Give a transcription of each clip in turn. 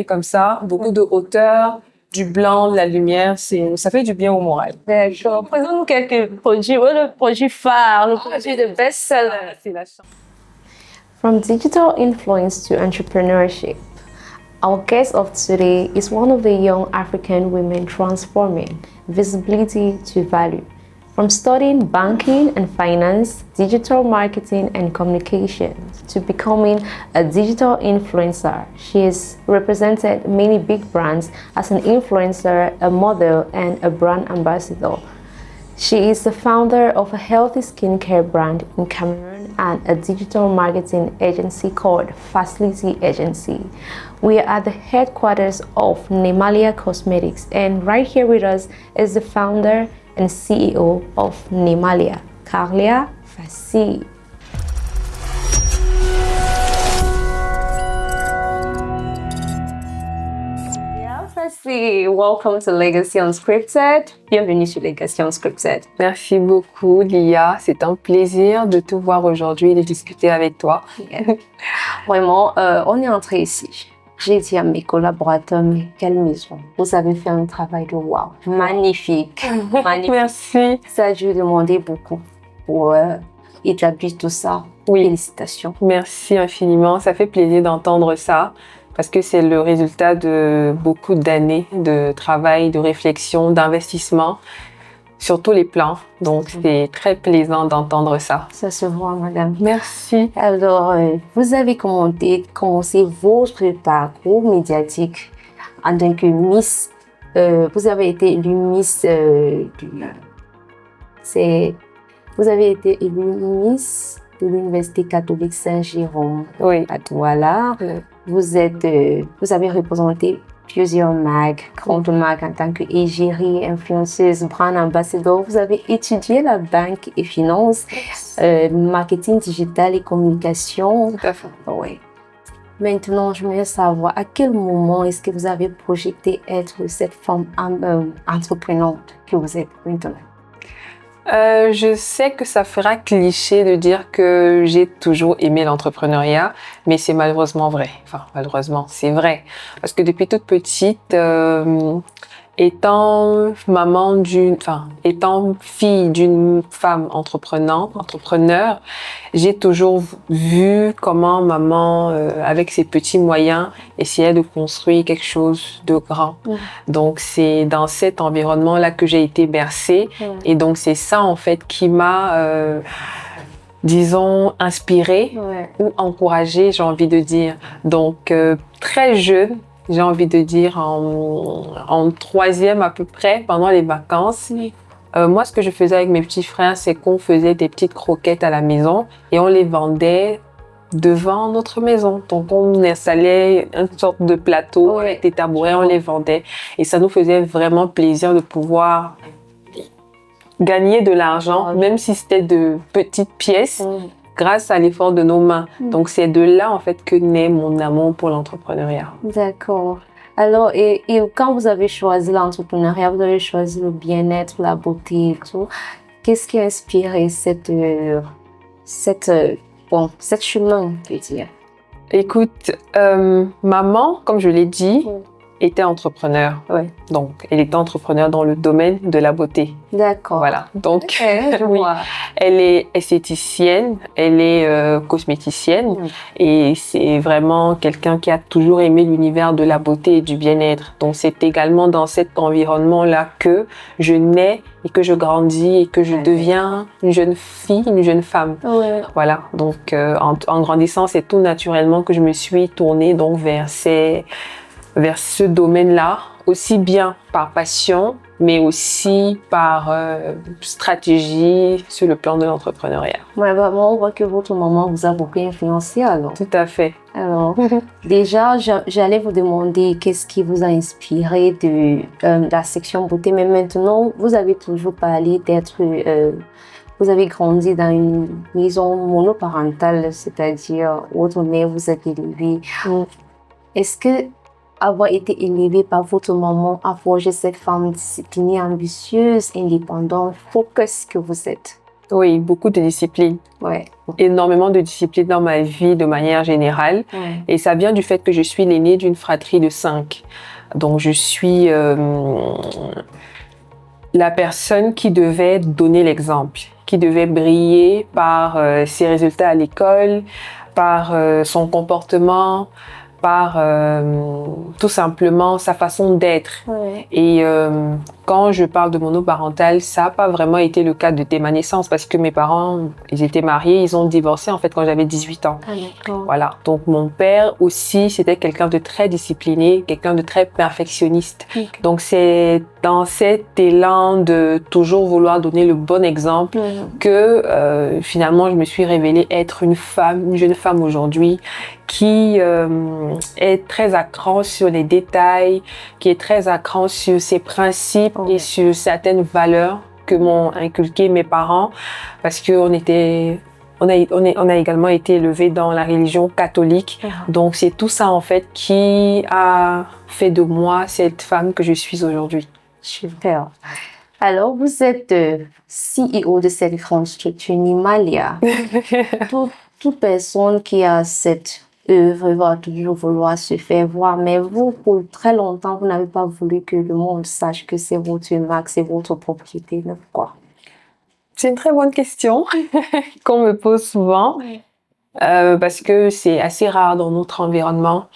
Et comme ça, beaucoup de hauteur, du blanc, de la lumière, ça fait du bien au moral. D'accord. Présente-nous quelques produits. Le produit phare, le produit de best-seller. C'est la chance. From digital influence to entrepreneurship, our guest of today is one of the young African women transforming visibility to value. From studying banking and finance, digital marketing and communications, to becoming a digital influencer, she has represented many big brands as an influencer, a model, and a brand ambassador. She is the founder of a healthy skincare brand in Cameroon and a digital marketing agency called Facility Agency. We are at the headquarters of Nemalia Cosmetics, and right here with us is the founder and CEO of Nemalia, Carlia Fassi. Welcome to Legacy Unscripted. Bienvenue sur Legacy Unscripted. Merci beaucoup, Lia. C'est un plaisir de te voir aujourd'hui et de discuter avec toi. Vraiment, on est entré ici. J'ai dit à mes collaborateurs, mais quelle maison. Vous avez fait un travail de wow. Magnifique. Magnifique. Merci. Ça a dû demander beaucoup pour établir tout ça. Oui. Félicitations. Merci infiniment. Ça fait plaisir d'entendre ça. Parce que c'est le résultat de beaucoup d'années de travail, de réflexion, d'investissement sur tous les plans. Donc, c'est très plaisant d'entendre ça. Ça se voit, madame. Merci. Alors, vous avez commencé votre parcours médiatique en tant que Miss. Vous avez été élue Miss vous avez été élue Miss de l'Université catholique Saint-Jérôme. Oui. À Douala. Oui. Vous avez représenté plusieurs marques, grandes marques en tant qu'égérie, influenceuse, brand ambassadeur. Vous avez étudié la banque et finance, marketing digital et communication. Tout à fait. Oui. Maintenant, je voudrais savoir à quel moment est-ce que vous avez projeté être cette femme entreprenante que vous êtes maintenant? Je sais que ça fera cliché de dire que j'ai toujours aimé l'entrepreneuriat, mais c'est malheureusement vrai. Enfin, malheureusement, c'est vrai. Parce que depuis toute petite, étant fille d'une femme entrepreneur, j'ai toujours vu comment maman, avec ses petits moyens, essayait de construire quelque chose de grand. Donc, c'est dans cet environnement-là que j'ai été bercée. Et donc, c'est ça, en fait, qui m'a, disons, inspirée ou encouragée, j'ai envie de dire. Donc, très jeune, j'ai envie de dire en troisième à peu près, pendant les vacances. Moi, ce que je faisais avec mes petits frères, c'est qu'on faisait des petites croquettes à la maison et on les vendait devant notre maison. Donc, on installait une sorte de plateau avec des tabourets, on les vendait. Et ça nous faisait vraiment plaisir de pouvoir gagner de l'argent, même si c'était de petites pièces. Grâce à l'effort de nos mains. Donc, c'est de là, en fait, que naît mon amour pour l'entrepreneuriat. D'accord. Alors, et quand vous avez choisi l'entrepreneuriat, vous avez choisi le bien-être, la beauté et tout. Qu'est-ce qui a inspiré cette chemin, je veux dire? Écoute, maman, comme je l'ai dit, était entrepreneur. Donc, elle était entrepreneur dans le domaine de la beauté. D'accord. Voilà. Donc, je vois. Elle est esthéticienne, elle est cosméticienne et c'est vraiment quelqu'un qui a toujours aimé l'univers de la beauté et du bien-être. Donc, c'est également dans cet environnement-là que je nais et que je grandis et que je deviens une jeune fille, une jeune femme. Voilà. Donc, en grandissant, c'est tout naturellement que je me suis tournée donc vers ce domaine-là, aussi bien par passion, mais aussi par stratégie sur le plan de l'entrepreneuriat. Ouais, vraiment, on voit que votre maman vous a beaucoup influencé alors. Tout à fait. Alors, déjà, j'allais vous demander qu'est-ce qui vous a inspiré de la section beauté, mais maintenant, vous avez toujours parlé vous avez grandi dans une maison monoparentale, c'est-à-dire votre mère vous a élevé. Est-ce que avoir été élevée par votre maman a forgé cette femme disciplinée, ambitieuse, indépendante, focus que vous êtes? Oui, beaucoup de discipline. Ouais. Énormément de discipline dans ma vie de manière générale. Ouais. Et ça vient du fait que je suis l'aînée d'une fratrie de 5. Donc, je suis la personne qui devait donner l'exemple, qui devait briller par ses résultats à l'école, par son comportement, par tout simplement sa façon d'être. Ouais. Et quand je parle de monoparental, ça n'a pas vraiment été le cas de ma naissance parce que mes parents, ils étaient mariés, ils ont divorcé en fait quand j'avais 18 ans. Ah, d'accord. Voilà. Donc mon père aussi, c'était quelqu'un de très discipliné, quelqu'un de très perfectionniste. Okay. Donc c'est dans cet élan de toujours vouloir donner le bon exemple que finalement je me suis révélée être une jeune femme aujourd'hui qui est très à cran sur les détails, qui est très à cran sur ses principes et sur certaines valeurs que m'ont inculqué mes parents, parce que on a également été élevés dans la religion catholique. Donc c'est tout ça en fait qui a fait de moi cette femme que je suis aujourd'hui. Super. Alors, vous êtes CEO de cette grande structure Nimalia. Toute personne qui a cette œuvre va toujours vouloir se faire voir, mais vous, pour très longtemps, vous n'avez pas voulu que le monde sache que c'est votre marque, c'est votre propriété. Pourquoi? C'est une très bonne question qu'on me pose souvent, parce que c'est assez rare dans notre environnement.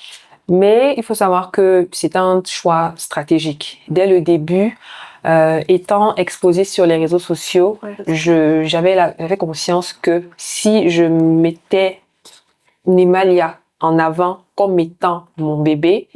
Mais il faut savoir que c'est un choix stratégique. Dès le début, étant exposée sur les réseaux sociaux, j'avais conscience que si je mettais Nimalia en avant comme étant mon bébé,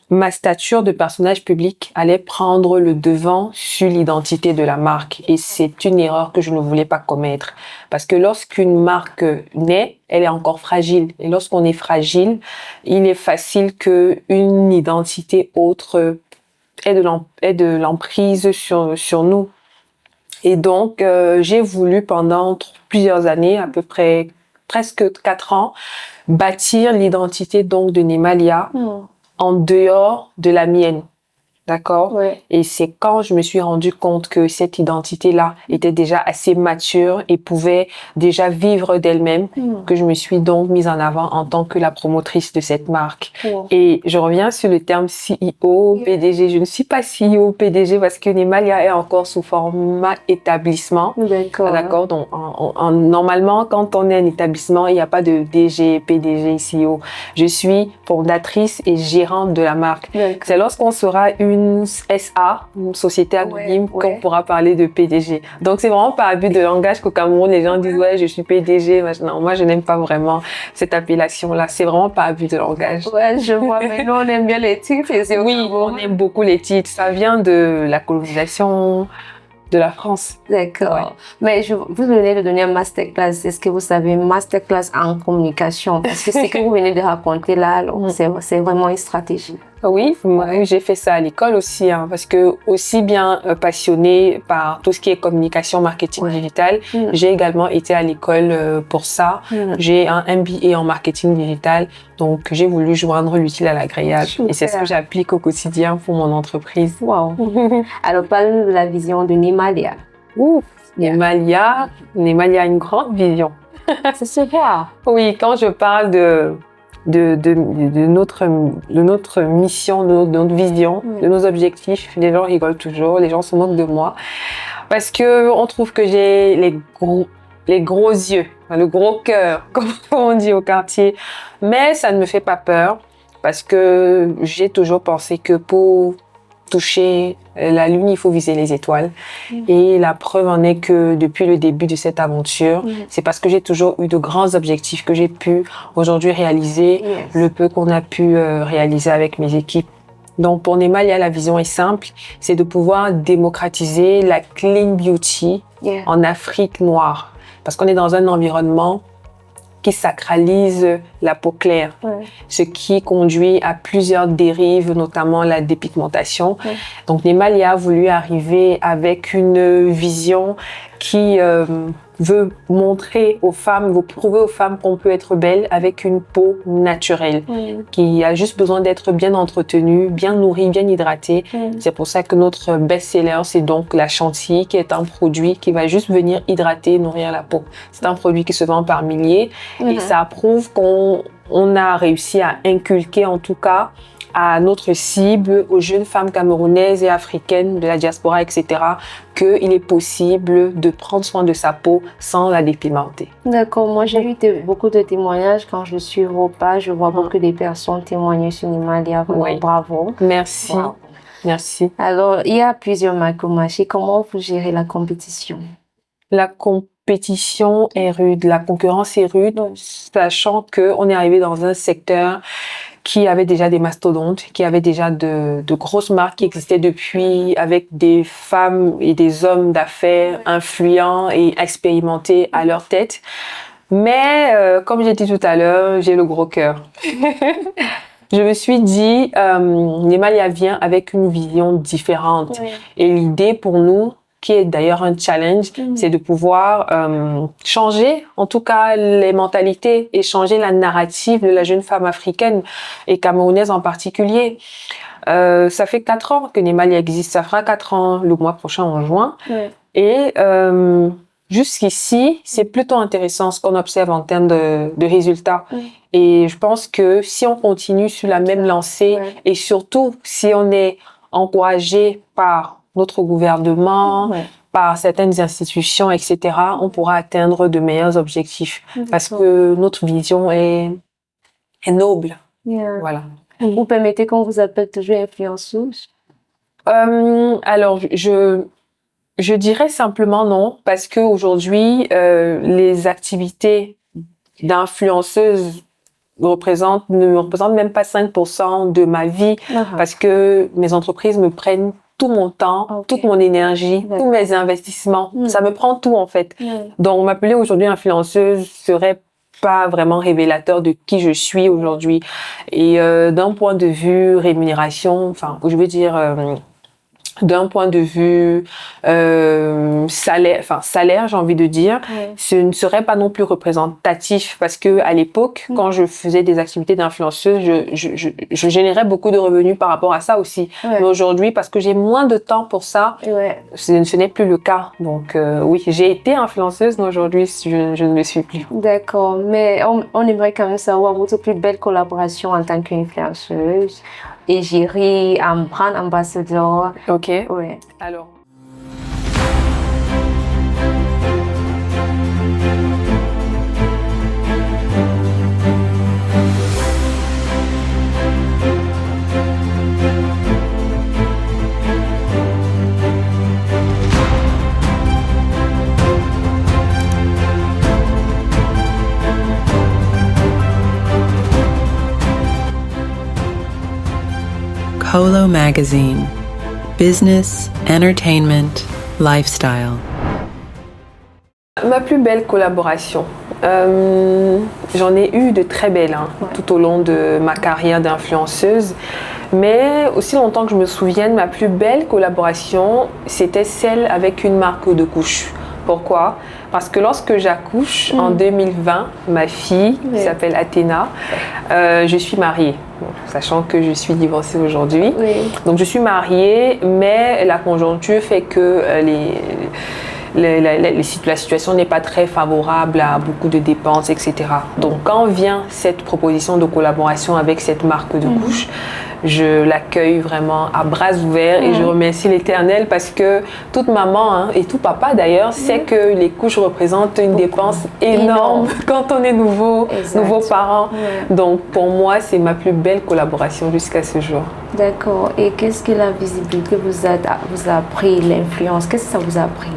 ma stature de personnage public allait prendre le devant sur l'identité de la marque. Et c'est une erreur que je ne voulais pas commettre. Parce que lorsqu'une marque naît, elle est encore fragile. Et lorsqu'on est fragile, il est facile qu'une identité autre ait de l'emprise sur nous. Et donc, j'ai voulu pendant plusieurs années, à peu près presque 4 ans, bâtir l'identité donc de Nimalia en dehors de la mienne. D'accord? Ouais. Et c'est quand je me suis rendu compte que cette identité-là était déjà assez mature et pouvait déjà vivre d'elle-même que je me suis donc mise en avant en tant que la promotrice de cette marque. Et je reviens sur le terme CEO, PDG. Je ne suis pas CEO, PDG parce que Nimalia est encore sous format établissement. D'accord. D'accord? Donc, normalement, quand on est un établissement, il n'y a pas de DG, PDG, CEO. Je suis fondatrice et gérante de la marque. C'est lorsqu'on sera une SA, une société anonyme, qu'on pourra parler de PDG. Donc, c'est vraiment pas abus de langage qu'au Cameroun, les gens disent « Ouais, je suis PDG ». Non, moi, je n'aime pas vraiment cette appellation-là. C'est vraiment pas abus de langage. Ouais, je vois. Mais nous, on aime bien les titres. Oui, on aime beaucoup les titres. Ça vient de la colonisation de la France. D'accord. Ouais. Mais vous venez de donner un masterclass. Est-ce que vous savez, masterclass en communication? Parce que ce que vous venez de raconter là, c'est vraiment une stratégie. Oui, moi, j'ai fait ça à l'école aussi, parce que aussi bien passionnée par tout ce qui est communication, marketing digital, j'ai également été à l'école pour ça. J'ai un MBA en marketing digital, donc j'ai voulu joindre l'utile à l'agréable. Et c'est ce que j'applique au quotidien pour mon entreprise. Wow. Alors, parlons de la vision de Nimalia. Nimalia a une grande vision. Ça se voit. Oui, quand je parle de notre mission, de notre vision, de nos objectifs, les gens rigolent toujours, les gens se moquent de moi parce que on trouve que j'ai les gros yeux, le gros cœur, comme on dit au quartier. Mais ça ne me fait pas peur parce que j'ai toujours pensé que pour toucher la lune, il faut viser les étoiles. Et la preuve en est que depuis le début de cette aventure, c'est parce que j'ai toujours eu de grands objectifs que j'ai pu aujourd'hui réaliser le peu qu'on a pu réaliser avec mes équipes. Donc pour Nimalia, la vision est simple, c'est de pouvoir démocratiser la clean beauty en Afrique noire. Parce qu'on est dans un environnement qui sacralise la peau claire, ce qui conduit à plusieurs dérives, notamment la dépigmentation. Donc Nimalia a voulu arriver avec une vision qui veut montrer aux femmes, veut prouver aux femmes qu'on peut être belle avec une peau naturelle, qui a juste besoin d'être bien entretenue, bien nourrie, bien hydratée. C'est pour ça que notre best-seller, c'est donc la chantilly, qui est un produit qui va juste venir hydrater, nourrir la peau. C'est un produit qui se vend par milliers et ça prouve qu'on a réussi à inculquer, en tout cas, à notre cible, aux jeunes femmes camerounaises et africaines de la diaspora, etc., qu'il est possible de prendre soin de sa peau sans la dépimenter. D'accord, moi j'ai eu beaucoup de témoignages quand je suis au repas, je vois beaucoup de personnes témoigner sur Nimalia, vraiment bravo. Merci, merci. Alors, il y a plusieurs marques au marché, comment vous gérez la compétition? La compétition est rude, la concurrence est rude, sachant qu'on est arrivé dans un secteur qui avait déjà des mastodontes, qui avait déjà de grosses marques qui existaient depuis, avec des femmes et des hommes d'affaires influents et expérimentés à leur tête. Mais, comme j'ai dit tout à l'heure, j'ai le gros cœur. Je me suis dit, Nimalia vient avec une vision différente. Et l'idée pour nous, qui est d'ailleurs un challenge, c'est de pouvoir changer, en tout cas, les mentalités et changer la narrative de la jeune femme africaine et camerounaise en particulier. Ça fait 4 ans que Nimalia existe, ça fera 4 ans le mois prochain en juin. Et jusqu'ici, c'est plutôt intéressant ce qu'on observe en termes de résultats. Et je pense que si on continue sur la même lancée et surtout si on est encouragé par notre gouvernement, par certaines institutions, etc., on pourra atteindre de meilleurs objectifs parce que notre vision est noble. Voilà. Vous permettez qu'on vous appelle toujours influenceuse? Alors, je dirais simplement non, parce qu'aujourd'hui, les activités d'influenceuse ne représentent même pas 5% de ma vie, parce que mes entreprises me prennent tout mon temps, toute mon énergie, tous mes investissements. Ça me prend tout, en fait. Donc, m'appeler aujourd'hui influenceuse serait pas vraiment révélateur de qui je suis aujourd'hui. Et d'un point de vue rémunération, enfin, je veux dire... d'un point de vue salaire, j'ai envie de dire, ce ne serait pas non plus représentatif parce que à l'époque, quand je faisais des activités d'influenceuse, je générais beaucoup de revenus par rapport à ça aussi. Mais aujourd'hui, parce que j'ai moins de temps pour ça, ce n'est plus le cas. Donc oui, j'ai été influenceuse, mais aujourd'hui, je ne le suis plus. D'accord, mais on aimerait quand même savoir votre plus belle collaboration en tant qu'influenceuse. Égérie, brand ambassadeur. Ok. Ouais. Alors. Colo Magazine. Business, entertainment, lifestyle. Ma plus belle collaboration. J'en ai eu de très belles tout au long de ma carrière d'influenceuse. Mais aussi longtemps que je me souvienne, ma plus belle collaboration, c'était celle avec une marque de couches. Pourquoi? Parce que lorsque j'accouche en 2020, ma fille, qui s'appelle Athéna, je suis mariée. Bon, sachant que je suis divorcée aujourd'hui. Donc je suis mariée, mais la conjoncture fait que la situation n'est pas très favorable à beaucoup de dépenses, etc. Donc quand vient cette proposition de collaboration avec cette marque de couches, je l'accueille vraiment à bras ouverts et je remercie l'Éternel parce que toute maman et tout papa d'ailleurs sait que les couches représentent une dépense énorme quand on est nouveaux parents. Donc pour moi, c'est ma plus belle collaboration jusqu'à ce jour. D'accord. Et qu'est-ce que la visibilité vous a appris, l'influence? Qu'est-ce que ça vous a appris?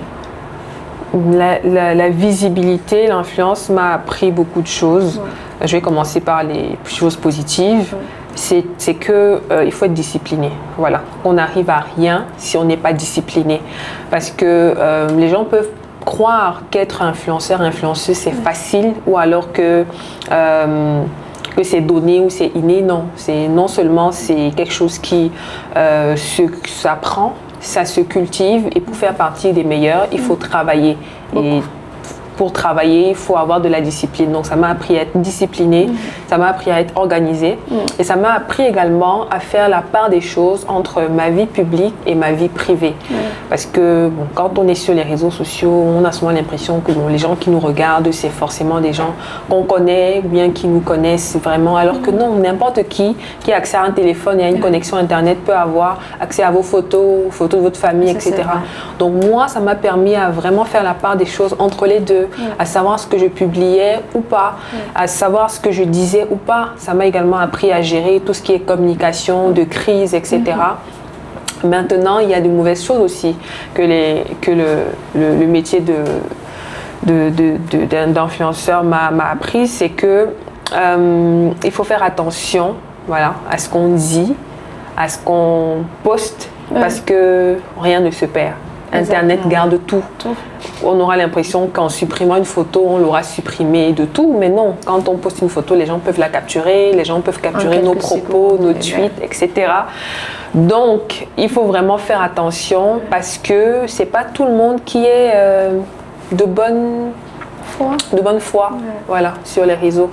La visibilité, l'influence m'a appris beaucoup de choses. Je vais commencer par les choses positives. C'est que il faut être discipliné. Voilà, on n'arrive à rien si on n'est pas discipliné. Parce que les gens peuvent croire qu'être influenceur, influenceuse, c'est facile, ou alors que c'est donné ou c'est inné. Non seulement c'est quelque chose qui s'apprend, ça se cultive, et pour faire partie des meilleurs, il faut travailler. Et pour travailler, il faut avoir de la discipline. Donc, ça m'a appris à être disciplinée, ça m'a appris à être organisée et ça m'a appris également à faire la part des choses entre ma vie publique et ma vie privée. Parce que bon, quand on est sur les réseaux sociaux, on a souvent l'impression que bon, les gens qui nous regardent, c'est forcément des gens qu'on connaît ou bien qui nous connaissent vraiment. Alors que non, n'importe qui a accès à un téléphone et à une connexion Internet peut avoir accès à vos photos, aux photos de votre famille, etc. Donc moi, ça m'a permis à vraiment faire la part des choses entre les deux, à savoir ce que je publiais ou pas, à savoir ce que je disais ou pas. Ça m'a également appris à gérer tout ce qui est communication, de crise, etc. Maintenant, il y a de mauvaises choses aussi que le métier d'influenceur m'a appris, c'est que il faut faire attention, voilà, à ce qu'on dit, à ce qu'on poste, parce que rien ne se perd. Internet garde tout. On aura l'impression qu'en supprimant une photo, on l'aura supprimé de tout, mais non. Quand on poste une photo, les gens peuvent la capturer, les gens peuvent capturer nos propos, nos tweets, etc. Donc, il faut vraiment faire attention parce que c'est pas tout le monde qui est de bonne foi, voilà, sur les réseaux.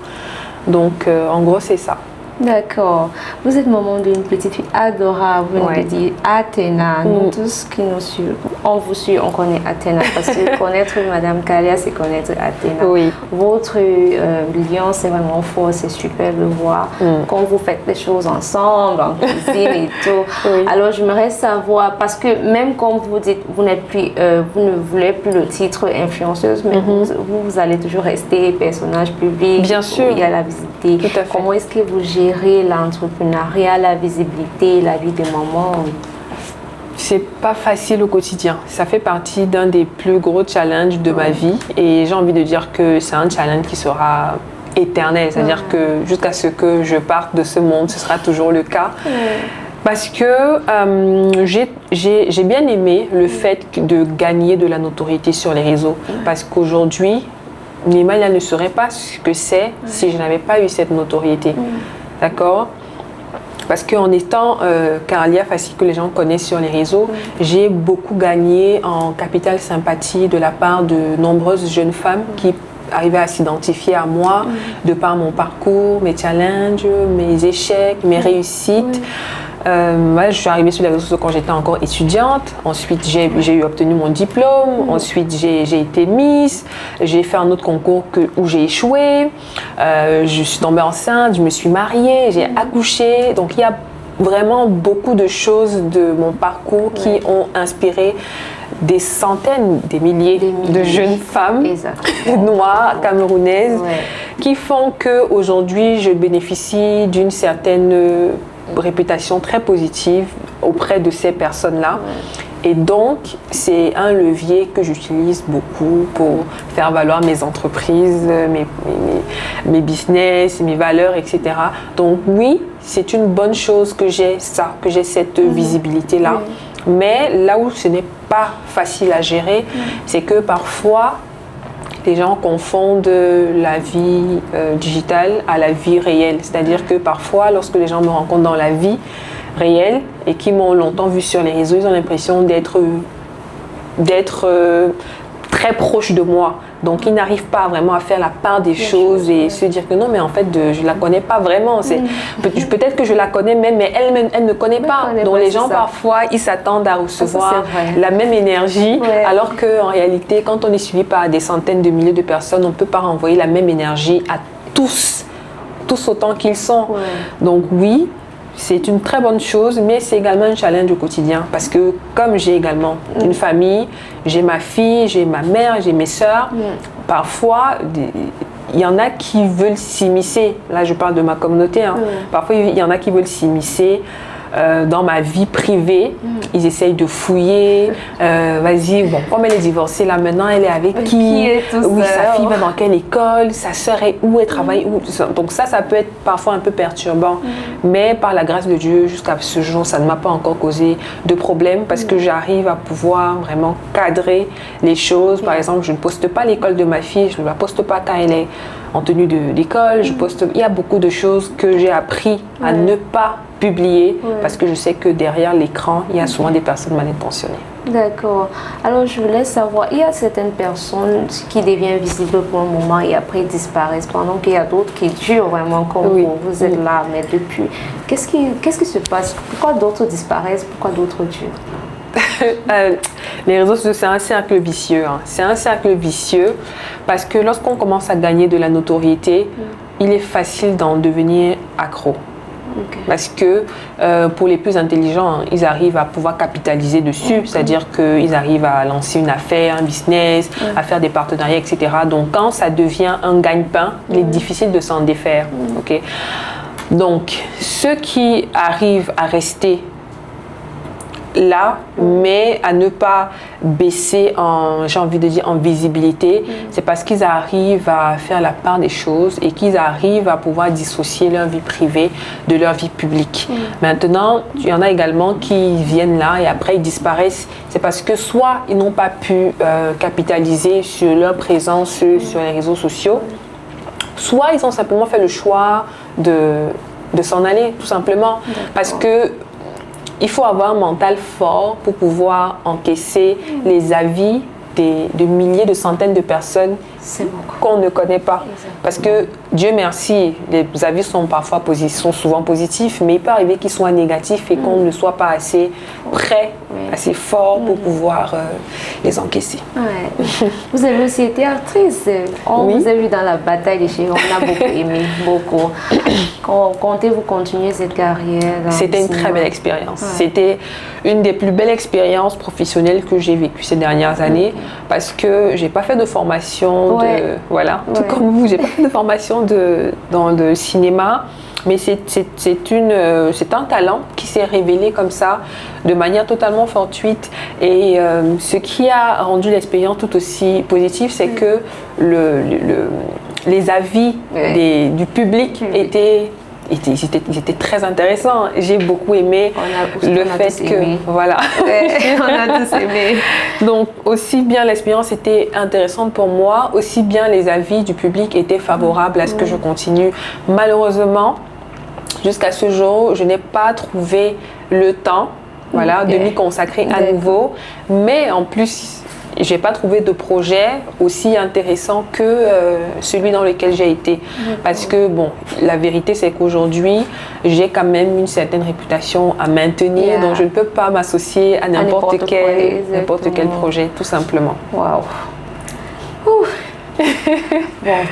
Donc, en gros, c'est ça. D'accord. Vous êtes maman d'une petite fille adorable. Vous nous dites Athéna. Nous tous qui nous suivons, on vous suit, on connaît Athéna. Parce que connaître Madame Kalia, c'est connaître Athéna. Oui. Votre lien, c'est vraiment fort. C'est super de voir quand vous faites des choses ensemble, en cuisine et tout. Alors, j'aimerais savoir, parce que même quand vous dites, vous n'êtes plus, vous ne voulez plus le titre influenceuse, mais vous allez toujours rester personnage public. Bien sûr. Il y a la visibilité. Tout à fait. Comment est-ce que vous gérez l'entrepreneuriat, la visibilité, la vie de maman? C'est pas facile au quotidien. Ça fait partie d'un des plus gros challenges de ma vie et j'ai envie de dire que c'est un challenge qui sera éternel. C'est-à-dire que jusqu'à ce que je parte de ce monde, ce sera toujours le cas. Parce que j'ai bien aimé le fait de gagner de la notoriété sur les réseaux. Parce qu'aujourd'hui, Nimalia ne saurait pas ce que c'est si je n'avais pas eu cette notoriété. D'accord? Parce qu'en étant Kalia Fassi, que les gens connaissent sur les réseaux, j'ai beaucoup gagné en capital sympathie de la part de nombreuses jeunes femmes qui arrivaient à s'identifier à moi de par mon parcours, mes challenges, mes échecs, mes réussites. Je suis arrivée sur les réseaux sociaux quand j'étais encore étudiante. Ensuite, j'ai obtenu mon diplôme. Ensuite, j'ai été Miss. J'ai fait un autre concours où j'ai échoué. Je suis tombée enceinte, je me suis mariée, j'ai accouché. Donc, il y a vraiment beaucoup de choses de mon parcours qui ont inspiré des centaines, des milliers de jeunes femmes noires, camerounaises, qui font qu'aujourd'hui, je bénéficie d'une certaine réputation très positive auprès de ces personnes-là. Et donc, c'est un levier que j'utilise beaucoup pour faire valoir mes entreprises, mes business, mes valeurs, etc. Donc oui, c'est une bonne chose que j'ai ça, que j'ai cette visibilité-là. Mais là où ce n'est pas facile à gérer, c'est que parfois, les gens confondent la vie digitale à la vie réelle. C'est-à-dire que parfois, lorsque les gens me rencontrent dans la vie réelle et qui m'ont longtemps vu sur les réseaux, ils ont l'impression d'être très proches de moi. Donc, ils n'arrivent pas vraiment à faire la part des choses et se dire que non, mais en fait, je ne la connais pas vraiment. Peut-être que je la connais même, mais elle ne me connaît pas. Donc, les gens, parfois, ils s'attendent à recevoir la même énergie, alors qu'en réalité, quand on est suivi par des centaines de milliers de personnes, on ne peut pas renvoyer la même énergie à tous autant qu'ils sont. Donc, oui, c'est une très bonne chose, mais c'est également un challenge au quotidien parce que comme j'ai également une famille, j'ai ma fille, j'ai ma mère, j'ai mes sœurs, parfois il y en a qui veulent s'immiscer, là je parle de ma communauté, parfois il y en a qui veulent s'immiscer dans ma vie privée, ils essayent de fouiller, vas-y, bon, comme elle est divorcée là maintenant, elle est avec qui oui, sa fille va dans quelle école, sa sœur est où, elle travaille où, donc ça peut être parfois un peu perturbant, mais par la grâce de Dieu, jusqu'à ce jour, ça ne m'a pas encore causé de problème parce que j'arrive à pouvoir vraiment cadrer les choses. Par exemple, je ne poste pas l'école de ma fille, je ne la poste pas quand elle est en tenue d'école, je poste. Il y a beaucoup de choses que j'ai appris à ne pas publier parce que je sais que derrière l'écran, il y a souvent des personnes mal intentionnées. D'accord. Alors, je voulais savoir, il y a certaines personnes qui deviennent visibles pour un moment et après disparaissent, pendant qu'il y a d'autres qui durent vraiment comme vous êtes là, mais depuis. Qu'est-ce qui se passe? Pourquoi d'autres disparaissent? Pourquoi d'autres durent? Les réseaux sociaux, c'est un cercle vicieux. Hein. C'est un cercle vicieux parce que lorsqu'on commence à gagner de la notoriété, il est facile d'en devenir accro. Okay. Parce que pour les plus intelligents, ils arrivent à pouvoir capitaliser dessus, c'est-à-dire qu'ils arrivent à lancer une affaire, un business, à faire des partenariats, etc. Donc quand ça devient un gagne-pain, il est difficile de s'en défaire. Okay? Donc ceux qui arrivent à rester là, mais à ne pas baisser j'ai envie de dire, en visibilité, c'est parce qu'ils arrivent à faire la part des choses et qu'ils arrivent à pouvoir dissocier leur vie privée de leur vie publique. Maintenant, il y en a également qui viennent là et après ils disparaissent. C'est parce que soit ils n'ont pas pu capitaliser sur leur présence sur les réseaux sociaux, soit ils ont simplement fait le choix de s'en aller, tout simplement. Parce que il faut avoir un mental fort pour pouvoir encaisser les avis de milliers, de centaines de personnes qu'on ne connaît pas. Exactement. Parce que, Dieu merci, les avis sont souvent positifs, mais il peut arriver qu'ils soient négatifs et qu'on ne soit pas assez prêt, assez fort pour pouvoir les encaisser. Ouais. Vous avez aussi été actrice. On vous a vu dans la bataille des chéris, on a beaucoup aimé, beaucoup. Comptez-vous continuer cette carrière? C'était une très belle expérience. Ouais. C'était une des plus belles expériences professionnelles que j'ai vécues ces dernières années parce que j'ai pas fait de formation tout comme vous, j'ai pas fait de formation dans le cinéma, mais c'est un talent qui s'est révélé comme ça de manière totalement fortuite et ce qui a rendu l'expérience tout aussi positive, c'est que les avis du public étaient très intéressants. J'ai beaucoup aimé le fait que... Voilà. On a tous aimé. Donc, aussi bien l'expérience était intéressante pour moi, aussi bien les avis du public étaient favorables à ce que je continue. Malheureusement, jusqu'à ce jour, je n'ai pas trouvé le temps de m'y consacrer à nouveau. Mais en plus, je n'ai pas trouvé de projet aussi intéressant que celui dans lequel j'ai été. Parce que, la vérité, c'est qu'aujourd'hui, j'ai quand même une certaine réputation à maintenir, donc je ne peux pas m'associer à n'importe quel projet, tout simplement. Waouh!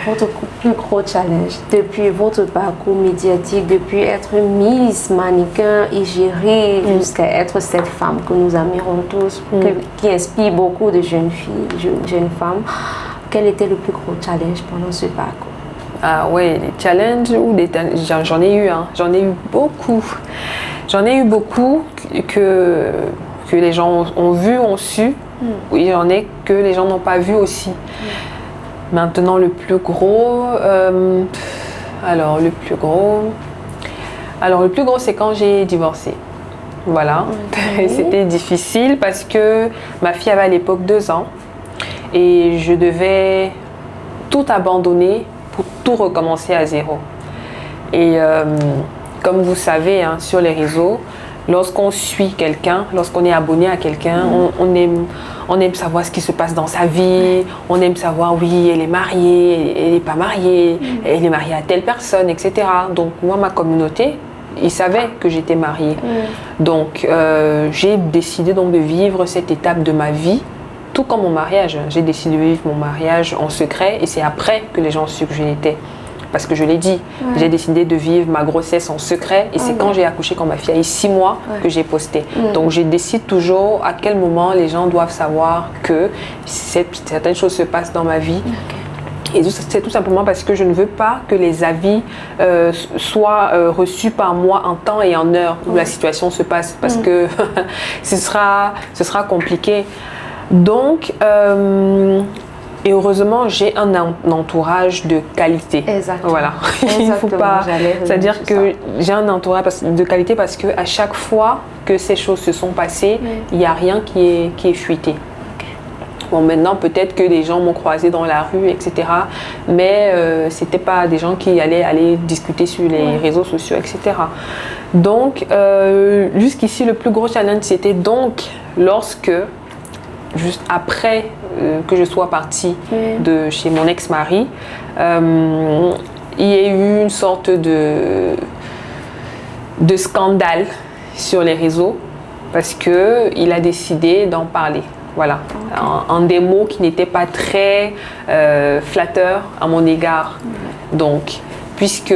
Votre plus gros challenge depuis votre parcours médiatique, depuis être Miss, mannequin, égérie, jusqu'à être cette femme que nous admirons tous, qui inspire beaucoup de jeunes filles, jeunes femmes, quel était le plus gros challenge pendant ce parcours? Ah ouais, les challenges, j'en ai eu, j'en ai eu beaucoup. J'en ai eu beaucoup que les gens ont vu, ont su, il y en a que les gens n'ont pas vu aussi. Maintenant, le plus gros, c'est quand j'ai divorcé. Voilà. C'était difficile parce que ma fille avait à l'époque 2 ans et je devais tout abandonner pour tout recommencer à zéro. Et comme vous savez, sur les réseaux, lorsqu'on suit quelqu'un, lorsqu'on est abonné à quelqu'un, on aime savoir ce qui se passe dans sa vie, on aime savoir, oui, elle est mariée, elle n'est pas mariée, elle est mariée à telle personne, etc. Donc moi, ma communauté, ils savaient que j'étais mariée. Donc j'ai décidé donc de vivre cette étape de ma vie, tout comme mon mariage. J'ai décidé de vivre mon mariage en secret et c'est après que les gens ont su que je l'étais. Parce que je l'ai dit, j'ai décidé de vivre ma grossesse en secret et c'est quand j'ai accouché, quand ma fille a eu 6 mois, que j'ai posté. Donc je décide toujours à quel moment les gens doivent savoir que certaines choses se passent dans ma vie. Et c'est tout simplement parce que je ne veux pas que les avis soient reçus par moi en temps et en heure où la situation se passe parce que ce sera compliqué. Donc... et heureusement, j'ai un entourage de qualité. Exactement. Voilà. Il faut pas. C'est-à-dire que j'ai un entourage de qualité parce que à chaque fois que ces choses se sont passées, il n'y a rien qui est fuité. Bon, maintenant, peut-être que des gens m'ont croisé dans la rue, etc. Mais c'était pas des gens qui allaient aller discuter sur les réseaux sociaux, etc. Donc, jusqu'ici, le plus gros challenge, c'était donc lorsque, juste après que je sois partie de chez mon ex-mari, il y a eu une sorte de scandale sur les réseaux parce qu'il a décidé d'en parler. Voilà, en des mots qui n'étaient pas très flatteurs à mon égard. Donc, puisque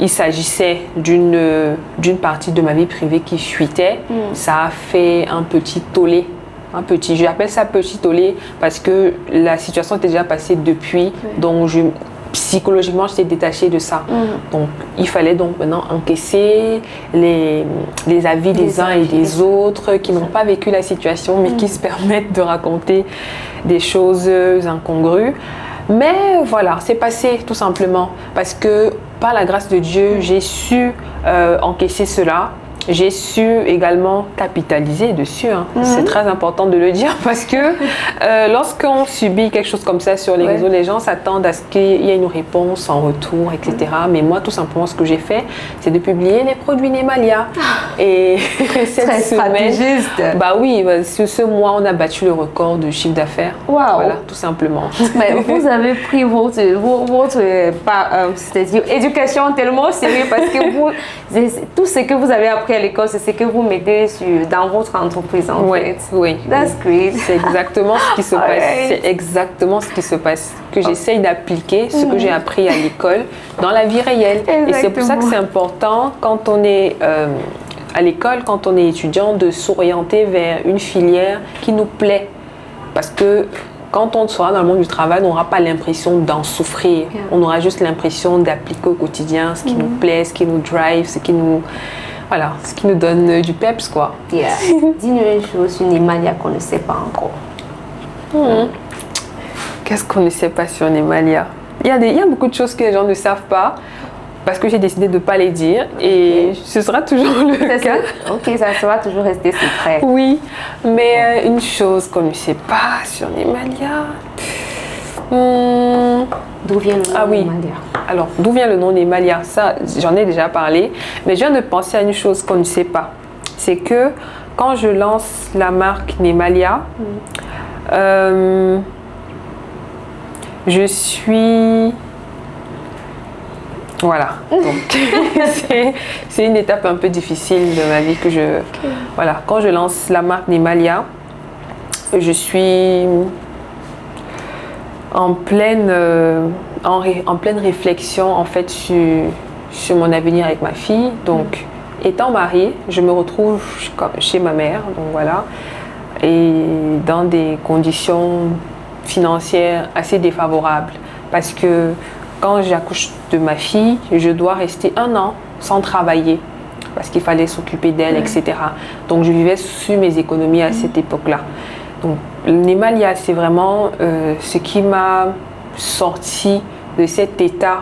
il s'agissait d'une partie de ma vie privée qui fuitait, ça a fait un petit tollé. J'appelle ça petit tollé parce que la situation était déjà passée depuis, donc psychologiquement, j'étais détachée de ça. Donc, il fallait donc maintenant encaisser les avis des uns et des autres qui n'ont pas vécu la situation, mais qui se permettent de raconter des choses incongrues. Mais voilà, c'est passé tout simplement parce que par la grâce de Dieu, j'ai su encaisser cela. J'ai su également capitaliser dessus. C'est très important de le dire parce que lorsqu'on subit quelque chose comme ça sur les réseaux, les gens s'attendent à ce qu'il y ait une réponse en retour, etc. Mais moi, tout simplement, ce que j'ai fait, c'est de publier les produits Nemalia. Et cette très semaine, stratégiste. Bah oui, ce mois, on a battu le record de chiffre d'affaires. Voilà, tout simplement. Mais vous avez pris votre c'est-à-dire éducation tellement au sérieux parce que tout ce que vous avez appris à l'école, c'est ce que vous mettez dans votre entreprise en fait. Oui. That's great. C'est exactement ce qui se passe. C'est exactement ce qui se passe. Que j'essaye d'appliquer ce que j'ai appris à l'école dans la vie réelle. Exactement. Et c'est pour ça que c'est important quand on est à l'école, quand on est étudiant, de s'orienter vers une filière qui nous plaît. Parce que quand on sera dans le monde du travail, on n'aura pas l'impression d'en souffrir. On aura juste l'impression d'appliquer au quotidien ce qui nous plaît, ce qui nous drive, ce qui nous donne du peps, quoi. Dis-nous une chose sur Nemalia qu'on ne sait pas encore. Qu'est-ce qu'on ne sait pas sur Nemalia? Il y a beaucoup de choses que les gens ne savent pas parce que j'ai décidé de ne pas les dire et ce sera toujours le cas. Ça sera toujours rester secret. Oui, mais une chose qu'on ne sait pas sur Nemalia... D'où vient le nom Nemalia? Alors, d'où vient le nom Nemalia? Ça, j'en ai déjà parlé, mais je viens de penser à une chose qu'on ne sait pas. C'est que quand je lance la marque Nemalia, je suis... Voilà, donc c'est une étape un peu difficile de ma vie que Voilà, quand je lance la marque Nemalia, je suis en pleine réflexion en fait sur mon avenir avec ma fille. Donc, étant mariée, je me retrouve chez ma mère, donc voilà, et dans des conditions financières assez défavorables parce que quand j'accouche de ma fille, je dois rester 1 an sans travailler parce qu'il fallait s'occuper d'elle, etc. Donc, je vivais sur mes économies à cette époque-là. Donc, Nemalia, c'est vraiment ce qui m'a sorti de cet état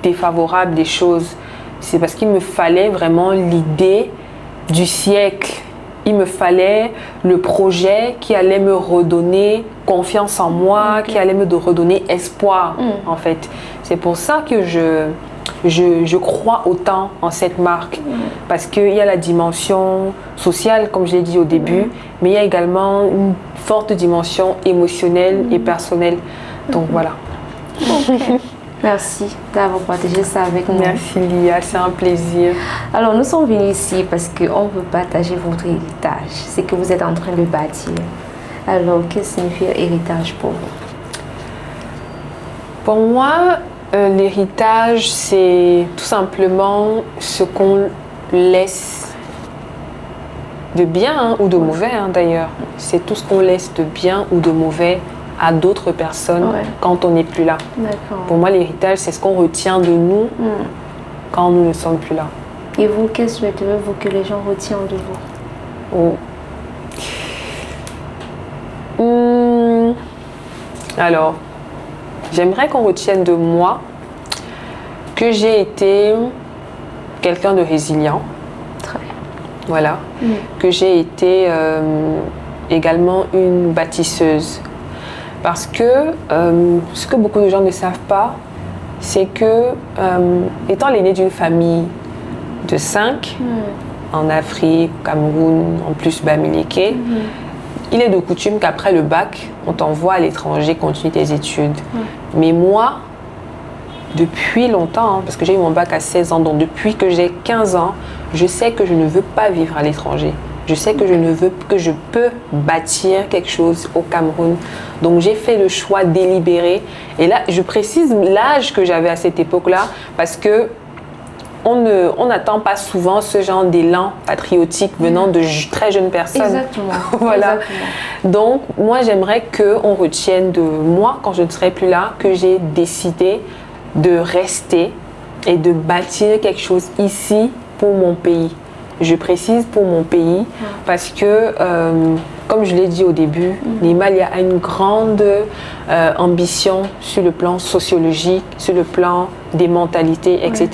défavorable des choses. C'est parce qu'il me fallait vraiment l'idée du siècle. Il me fallait le projet qui allait me redonner confiance en moi, qui allait me redonner espoir, en fait. C'est pour ça que je crois autant en cette marque. Parce qu'il y a la dimension sociale, comme je l'ai dit au début, mais il y a également une forte dimension émotionnelle et personnelle. Donc voilà. Merci d'avoir partagé ça avec nous. Merci Lia, c'est un plaisir. Alors nous sommes venus ici parce qu'on veut partager votre héritage, ce que vous êtes en train de bâtir. Alors, qu'est-ce que signifie héritage pour vous? Pour moi, l'héritage, c'est tout simplement ce qu'on laisse de bien ou de mauvais d'ailleurs. C'est tout ce qu'on laisse de bien ou de mauvais à d'autres personnes quand on n'est plus là. Pour moi, l'héritage, c'est ce qu'on retient de nous quand nous ne sommes plus là. Et vous, qu'est-ce que souhaiteriez-vous que les gens retiennent de vous? Alors, j'aimerais qu'on retienne de moi que j'ai été quelqu'un de résilient. Très bien. Voilà. Que j'ai été également une bâtisseuse. Parce que ce que beaucoup de gens ne savent pas, c'est que étant l'aînée d'une famille de 5, en Afrique, au Cameroun, en plus Bamileke, il est de coutume qu'après le bac, on t'envoie à l'étranger continuer tes études. Mais moi, depuis longtemps, parce que j'ai eu mon bac à 16 ans, donc depuis que j'ai 15 ans, je sais que je ne veux pas vivre à l'étranger. Je sais que je peux bâtir quelque chose au Cameroun. Donc j'ai fait le choix délibéré. Et là, je précise l'âge que j'avais à cette époque-là, parce que on n'attend pas souvent ce genre d'élan patriotique venant de très jeunes personnes. Exactement. Voilà. Exactement. Donc, moi, j'aimerais qu'on retienne de moi, quand je ne serai plus là, que j'ai décidé de rester et de bâtir quelque chose ici pour mon pays. Je précise pour mon pays parce que, comme je l'ai dit au début, Nemalia a une grande ambition sur le plan sociologique, sur le plan des mentalités, etc.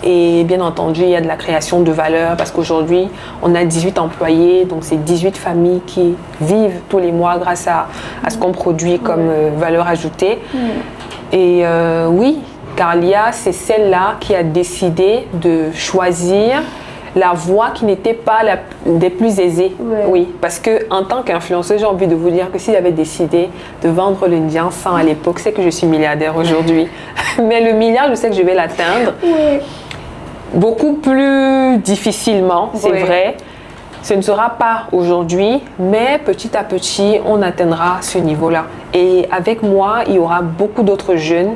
Et bien entendu, il y a de la création de valeur parce qu'aujourd'hui, on a 18 employés, donc c'est 18 familles qui vivent tous les mois grâce à ce qu'on produit comme valeur ajoutée. Et oui, Carlia, c'est celle-là qui a décidé de choisir la voie qui n'était pas des plus aisées. Oui, parce qu'en tant qu'influenceuse, j'ai envie de vous dire que si j'avais décidé de vendre le Ndian 100 à l'époque, c'est que je suis milliardaire aujourd'hui. Mais le milliard, je sais que je vais l'atteindre. Beaucoup plus difficilement, c'est vrai. Ce ne sera pas aujourd'hui, mais petit à petit, on atteindra ce niveau-là. Et avec moi, il y aura beaucoup d'autres jeunes,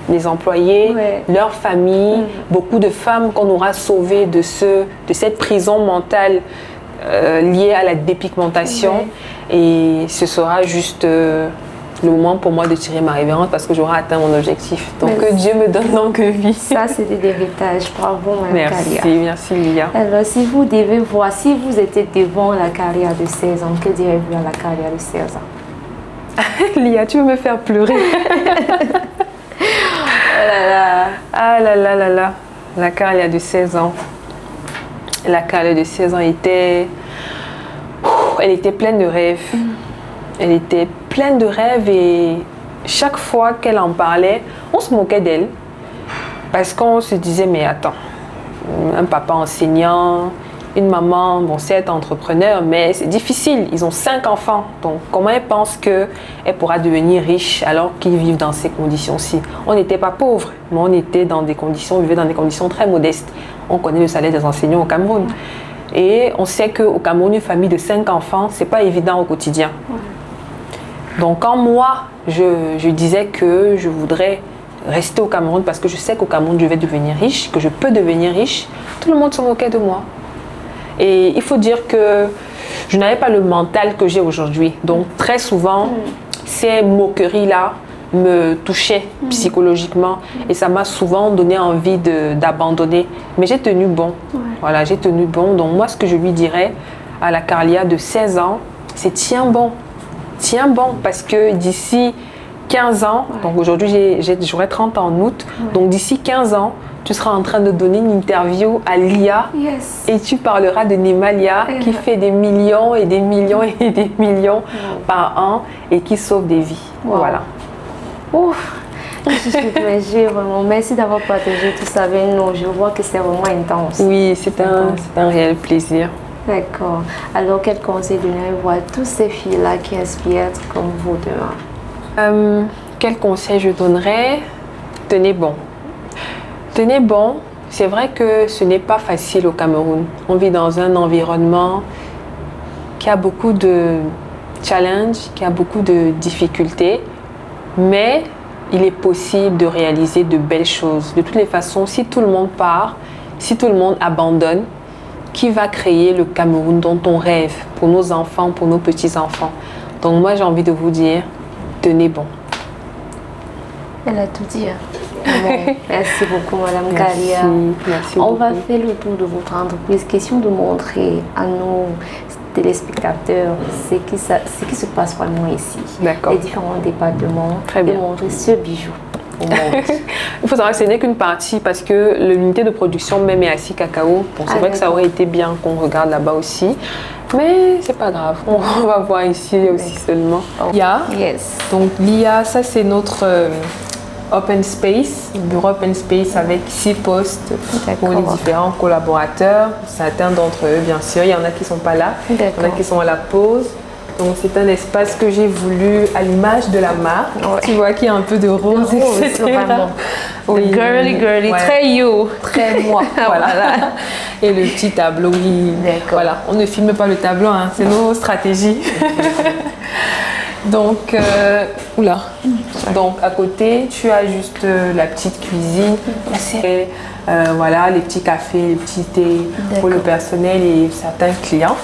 les employés, leurs familles, beaucoup de femmes qu'on aura sauvées de cette prison mentale liée à la dépigmentation. Et ce sera juste le moment pour moi de tirer ma révérence parce que j'aurai atteint mon objectif. Donc que Dieu me donne longue vie. Ça, c'est de l'héritage. Bravo, Mme Carlia. Merci Lia. Alors, si vous devez voir, si vous étiez devant la Carlia de 16 ans, que direz-vous à la Carlia de 16 ans? Lia, tu veux me faire pleurer. Ah là là là là. La Carlia de 16 ans. La Carlia de 16 ans était... Elle était pleine de rêves. Elle était pleine de rêves et chaque fois qu'elle en parlait, on se moquait d'elle. Parce qu'on se disait, mais attends, un papa enseignant, une maman, bon certes entrepreneur, mais c'est difficile. Ils ont 5 enfants. Donc comment elle pense qu'elle pourra devenir riche alors qu'ils vivent dans ces conditions-ci? On n'était pas pauvres, mais on était dans des conditions, on vivait dans des conditions très modestes. On connaît le salaire des enseignants au Cameroun. Et on sait qu'au Cameroun, une famille de 5 enfants, c'est pas évident au quotidien. Donc quand moi, je disais que je voudrais rester au Cameroun parce que je sais qu'au Cameroun, je vais devenir riche, que je peux devenir riche, tout le monde se moquait de moi. Et il faut dire que je n'avais pas le mental que j'ai aujourd'hui. Donc très souvent, ces moqueries-là me touchaient psychologiquement et ça m'a souvent donné envie d'abandonner. Mais j'ai tenu bon. Voilà, j'ai tenu bon. Donc moi, ce que je lui dirais à la Carlia de 16 ans, c'est tiens bon. Tiens bon, parce que d'ici 15 ans, donc aujourd'hui j'aurai 30 ans en août, donc d'ici 15 ans, tu seras en train de donner une interview à Lia et tu parleras de Nemalia qui fait des millions et des millions et des millions par an et qui sauve des vies. Voilà. Ouf. J'ai vraiment, merci d'avoir partagé tout ça avec nous. Je vois que c'est vraiment intense. Oui, c'est un réel plaisir. D'accord. Alors, quel conseil donneriez-vous à toutes ces filles-là qui aspirent comme vous demain? Quel conseil je donnerais? Tenez bon. Tenez bon. C'est vrai que ce n'est pas facile au Cameroun. On vit dans un environnement qui a beaucoup de challenges, qui a beaucoup de difficultés, mais il est possible de réaliser de belles choses. De toutes les façons, si tout le monde part, si tout le monde abandonne, qui va créer le Cameroun dont on rêve pour nos enfants, pour nos petits-enfants? Donc moi, j'ai envie de vous dire, tenez bon. Elle a tout dit. Bon, merci beaucoup, Madame Carlia. Merci On beaucoup. va faire le tour de votre entreprise. Question de montrer à nos téléspectateurs ce qui se passe vraiment ici. D'accord. Les différents départements. Très bien. Et montrer ce bijou. au monde. Il faut savoir que ce n'est qu'une partie parce que l'unité de production même est à 6 cacao. Bon, c'est vrai que ça aurait été bien qu'on regarde là-bas aussi. Mais c'est pas grave, on va voir ici aussi seulement. IA. Yes. Donc l'IA, ça c'est notre open space, bureau open space avec 6 postes pour les différents collaborateurs. Certains d'entre eux, bien sûr, il y en a qui sont pas là, il y en a qui sont à la pause. Donc c'est un espace que j'ai voulu à l'image de la marque. Ouais. Tu vois qu'il y a un peu de rose, etc. Vraiment. Oui, girly, ouais. Très you. Très moi, voilà. Et le petit tableau, oui. Voilà. On ne filme pas le tableau, hein. C'est nos stratégies. Donc, Donc à côté, tu as juste la petite cuisine. Et, voilà, les petits cafés, les petits thés pour le personnel et certains clients.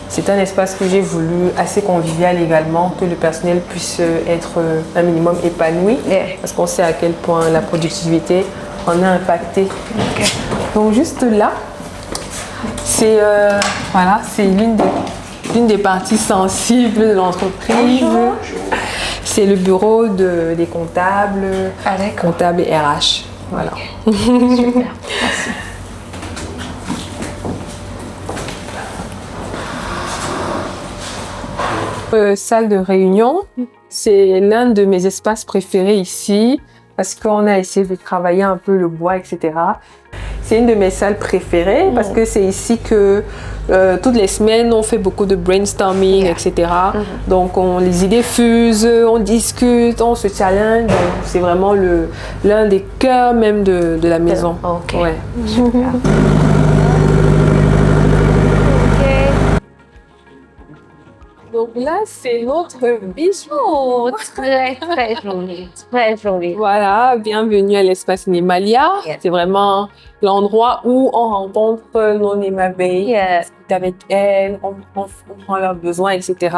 C'est un espace que j'ai voulu assez convivial également, que le personnel puisse être un minimum épanoui, parce qu'on sait à quel point la productivité en a impacté. Donc juste là, c'est voilà, c'est l'une des parties sensibles de l'entreprise. C'est le bureau des comptables, comptables et RH. Voilà. Super, merci. Salle de réunion, c'est l'un de mes espaces préférés ici parce qu'on a essayé de travailler un peu le bois, etc. C'est une de mes salles préférées parce que c'est ici que toutes les semaines on fait beaucoup de brainstorming, etc. Donc les idées fusent, on discute, on se challenge. C'est vraiment l'un des cœurs même de la maison. Ok. Ouais. Super. Donc là, c'est notre bijou. Oh, très, très joli. Très joli. Voilà, bienvenue à l'espace Nemalia. C'est vraiment l'endroit où on rencontre nos Némabeilles. Avec elles, on prend leurs besoins, etc.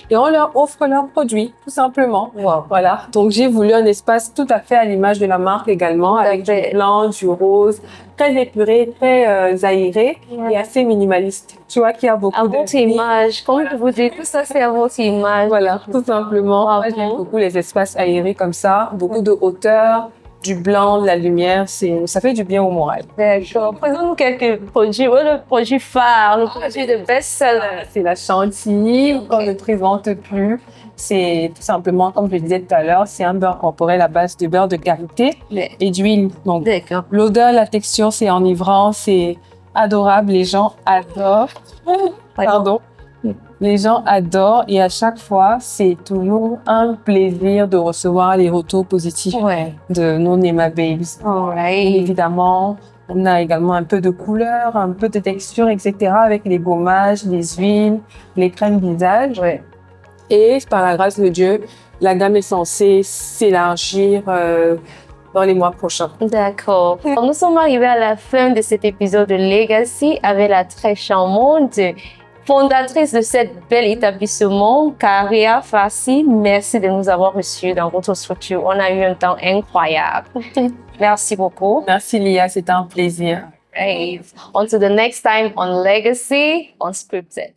Et on leur offre leurs produits, tout simplement. Voilà. Donc, j'ai voulu un espace tout à fait à l'image de la marque également, avec du blanc, du rose, très épuré, très aéré et assez minimaliste. Tu vois qu'il y a beaucoup à votre image, comme je vous dis, tout ça c'est à votre image. Voilà, tout simplement. Moi, j'aime beaucoup les espaces aérés comme ça, beaucoup de hauteur, du blanc, de la lumière, ça fait du bien au moral. D'accord. Présente-nous quelques produits. Le produit phare, le produit de best-seller. C'est la chantilly, qu'on ne présente plus. C'est tout simplement, comme je le disais tout à l'heure, c'est un beurre corporel à base de beurre de karité et d'huile. Donc, l'odeur, la texture, c'est enivrant, c'est adorable. Les gens adorent. Pardon. Les gens adorent et à chaque fois, c'est toujours un plaisir de recevoir les retours positifs de nos Nema Babes. Et évidemment, on a également un peu de couleur, un peu de texture, etc. avec les gommages, les huiles, les crèmes visage. Et par la grâce de Dieu, la gamme est censée s'élargir dans les mois prochains. D'accord. Nous sommes arrivés à la fin de cet épisode de Legacy avec la très charmante fondatrice de cet bel établissement, Karia Farsi. Merci de nous avoir reçus dans votre structure. On a eu un temps incroyable. Merci beaucoup. Merci Lia, c'était un plaisir. On to the next time on Legacy Unscripted.